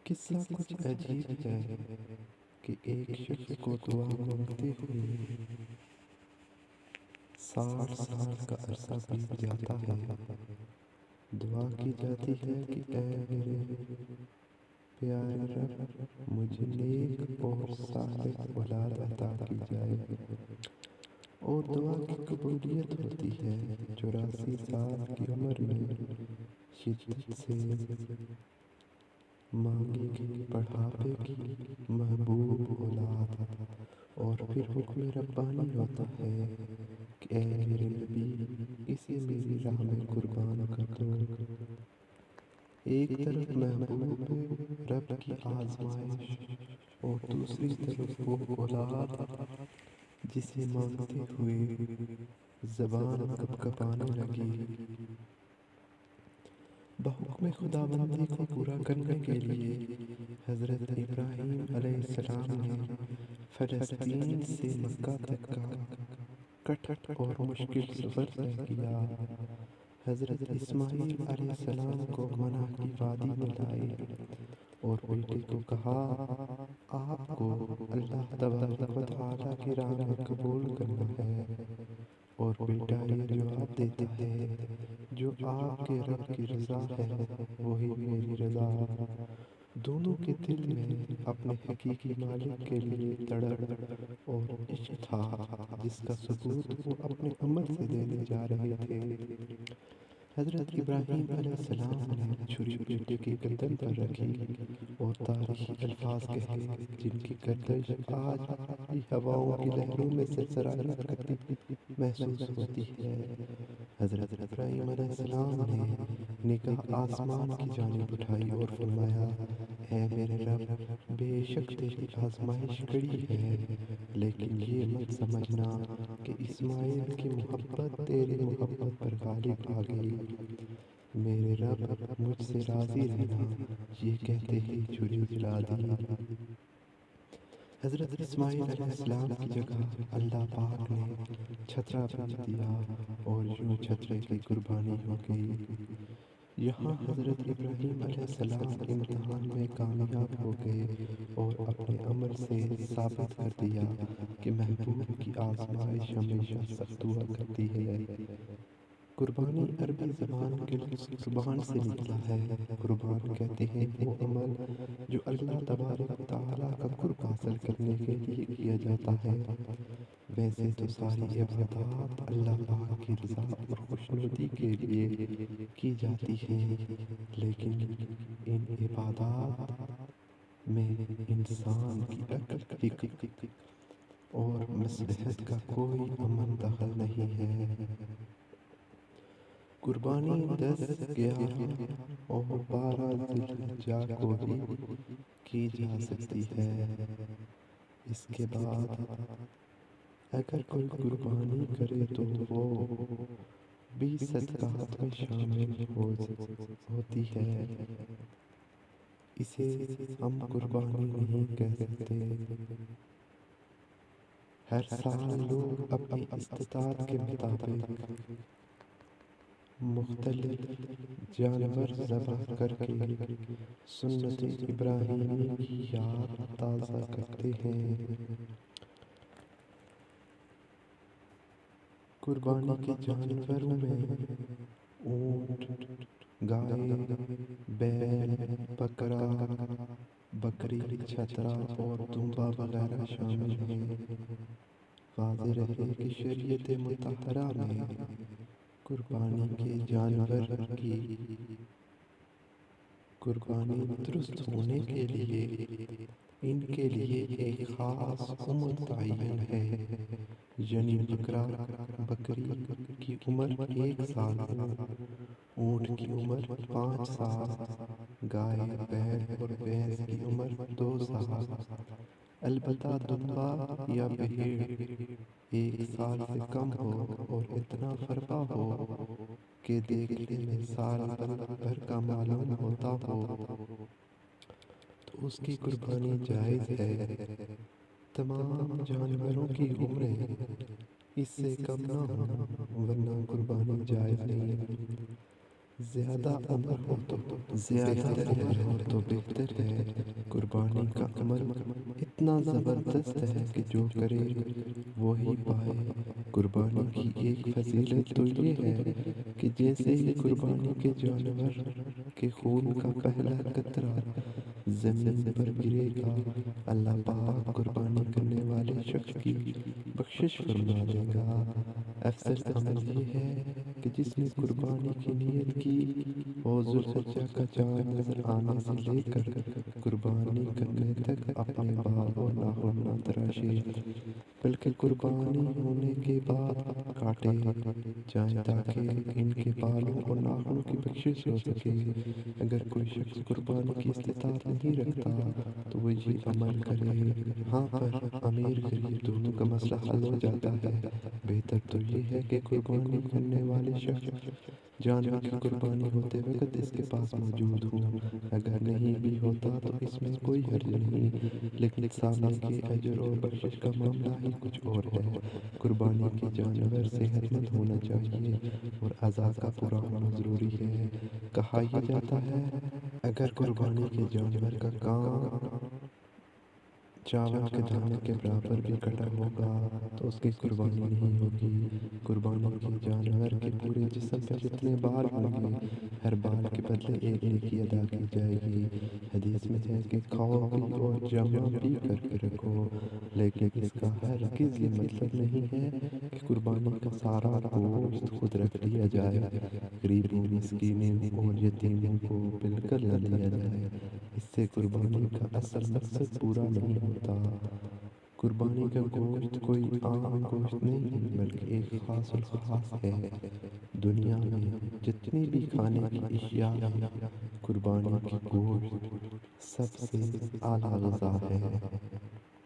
قصہ کچھ عجیب ہے کہ ایک شخص کو دعا مانگتے ہوئے 60 سال کا عرصہ بیت جاتا ہے۔ دعا کی جاتی ہے کہ اے میرے پیارے رب، مجھے نیک اور صالح اولاد عطا کی جائے، اور دعا کی قبولیت ہوتی ہے۔ 84 سال کی عمر میں شدت سے مانگی گئی بڑھاپے کی محبوب اولاد، اور پھر حکم ربانی ہوتا ہے کہ اے میرے نبی، اسے میری راہ میں قربان کر دو۔ ایک طرف محبوب رب کی آزمائش اور دوسری طرف وہ اولاد جسے مانگتے ہوئے زبان کپکپانے لگی۔ بحکم خداوندی کو پورا کرنے کے لیے حضرت ابراہیم علیہ السلام نے فلسطین سے مکہ تک کا کٹھن اور مشکل سفر طے کیا۔ حضرت اسماعیل علیہ السلام کو منع کی وادی میں لائے اور بیٹے کو کہا، آپ کو اللہ تبارک و تعالیٰ کی راہ میں قبول کرنا ہے، اور بیٹا یہ جواب دیتا ہے، جو آپ کے رب کی رضا ہے وہی میری رضا۔ دونوں کے دل میں اپنے حقیقی مالک کے لیے تڑپ اور عشق تھا، جس کا ثبوت وہ اپنے عمل سے دینے جا رہے تھے۔ حضرت ابراہیم علیہ السلام نے چھری بیٹے کی گردن پر رکھی اور تاریخی الفاظ کہے جن کی گردش آج بھی ہواؤں کی لہروں میں سرسراہٹ کرتی محسوس ہوتی ہے۔ حضرت ابراہیم علیہ السلام نے نگاہ آسمان کی جانب اٹھائی اور فرمایا، اے میرے رب، بے شک تیری آزمائش کڑی ہے، لیکن یہ مت سمجھنا کہ اسماعیل کی محبت تیری محبت پر غالب آ گئی۔ میرے رب، مجھ سے راضی رہنا، یہ کہتے ہی چھری چلا دی۔ حضرت اسماعیل علیہ السلام کی جگہ اللہ پاک نے چھترا بھیج دیا اور یوں چھترے کی قربانی ہو گئی۔ یہاں حضرت ابراہیم علیہ السلام امتحان میں کامیاب ہو گئے اور اپنے عمل سے ثابت کر دیا کہ محبوب کی آزمائش ہمیشہ سخت ہوا کرتی ہے۔ قربانی عربی زبان کے لفظ قربان سے نکلا ہے۔ قربان کہتے ہیں وہ عمل جو اللہ تبارک و تعالیٰ کا قرب حاصل کرنے کے لیے کیا جاتا ہے۔ ویسے تو ساری عبادات اللہ پاک کی رضا اور خوشنودی کے لیے کی جاتی ہیں، لیکن ان عبادات میں انسان کی عقل، حکمت اور مصلحت کا کوئی عمل دخل نہیں ہے۔ قربانی 10، 11 اور 12 ذی الحجہ کو ہی کی جا سکتی ہے۔ اس کے بعد اگر کوئی قربانی کرے تو وہ بھی صدقات میں شامل ہوتی ہے۔ اسے ہم قربانی نہیں کہہ سکتے۔ ہر سال لوگ اپنی استطاعت کے مطابق مختلف جانور ذبح کر کے سنت ابراہیمی کی یاد تازہ کرتے ہیں۔ قربانی کے جانوروں میں اونٹ، گائے، بیل، بکرا، بکری، چھترا اور دمبا وغیرہ شامل ہیں۔ واضح رہے کہ شریعت مطہرہ میں قربانی کے جانور کی قربانی درست ہونے کے لیے ان کے لیے ایک خاص عمر متعین ہے، یعنی بکری کی عمر 1 سال ہو، اونٹ کی عمر 5 سال، گائے، بیل اور بھینس کی عمر 2 سال۔ البتہ دمبا یا بھیڑ 1 سال سے کم ہو اور اتنا فربا ہو کہ دیکھنے میں سال بھر کا معلوم ہوتا ہو تو اس کی قربانی جائز ہے۔ تمام جانوروں کی عمریں اس سے کم نہ ہوں ورنہ قربانی جائز نہیں۔ زیادہ عمر ہو تو بہتر ہے۔ قربانی کا عمل اتنا زبردست ہے کہ جو کرے وہی پائے۔ قربانی کی ایک فضیلت تو یہ ہے کہ جیسے ہی قربانی کے جانور کے خون کا پہلا قطرہ زمین پر گرے گا، اللہ پاک قربانی کرنے والے شخص کی بخشش فرما دے گا۔ افضل عمل یہ ہے کہ جس نے قربانی کی نیت کی وہ ذوالحجہ کا چاند نظر آنے سے لے کر قربانی کرنے تک اپنے بال اور ناخن نہ تراشے، بلکہ قربانی ہونے کے بعد کاٹے جائیں تاکہ ان کے بالوں اور ناخنوں کی بخشش ہو سکے۔ اگر کوئی شخص قربانی کی استطاعت نہیں رکھتا تو وہ یہ عمل کرے۔ ہاں، پر امیر غریب دونوں کا مسئلہ حل ہو جاتا ہے۔ بہتر تو یہ ہے کہ قربانی کرنے والے شخص جانور کی قربانی ہوتے وقت اس کے پاس موجود ہوں۔ اگر نہیں بھی ہوتا تو اس میں کوئی حرج نہیں، لیکن سامنے کے اجر اور بخشش کا معاملہ ہی کچھ اور ہے۔ قربانی کے جانور صحت مند ہونا چاہیے اور اعضاء کا پورا ہونا ضروری ہے۔ کہا یہ جاتا ہے اگر قربانی کے جانور کا کان چاول کے دانے کے برابر بھی کٹا ہوگا تو اس کی قربانی نہیں ہوگی۔ قربانی کے جانور کے پورے جسم پر جتنے بال ہوں گے، ہر بال کے بدلے ایک نیکی ادا کی جائے گی۔ حدیث میں ہے کہ کھاؤ پی اور جمع پی کر کے رکھو، لیکن اس کا ہرگز یہ مطلب نہیں ہے کہ قربانی کا سارا گوشت خود رکھ لیا جائے۔ غریبوں، مسکینوں اور یتیموں کو بالکل نہ دیا جائے، اس سے قربانی کا اصل مقصد پورا نہیں ہوتا۔ قربانی کا گوشت کوئی عام گوشت نہیں بلکہ ایک خاص الخاص ہے۔ دنیا میں جتنی بھی کھانے کی اشیاء ہیں، قربانی کی گوشت سب سے اعلیٰ غذا ہے۔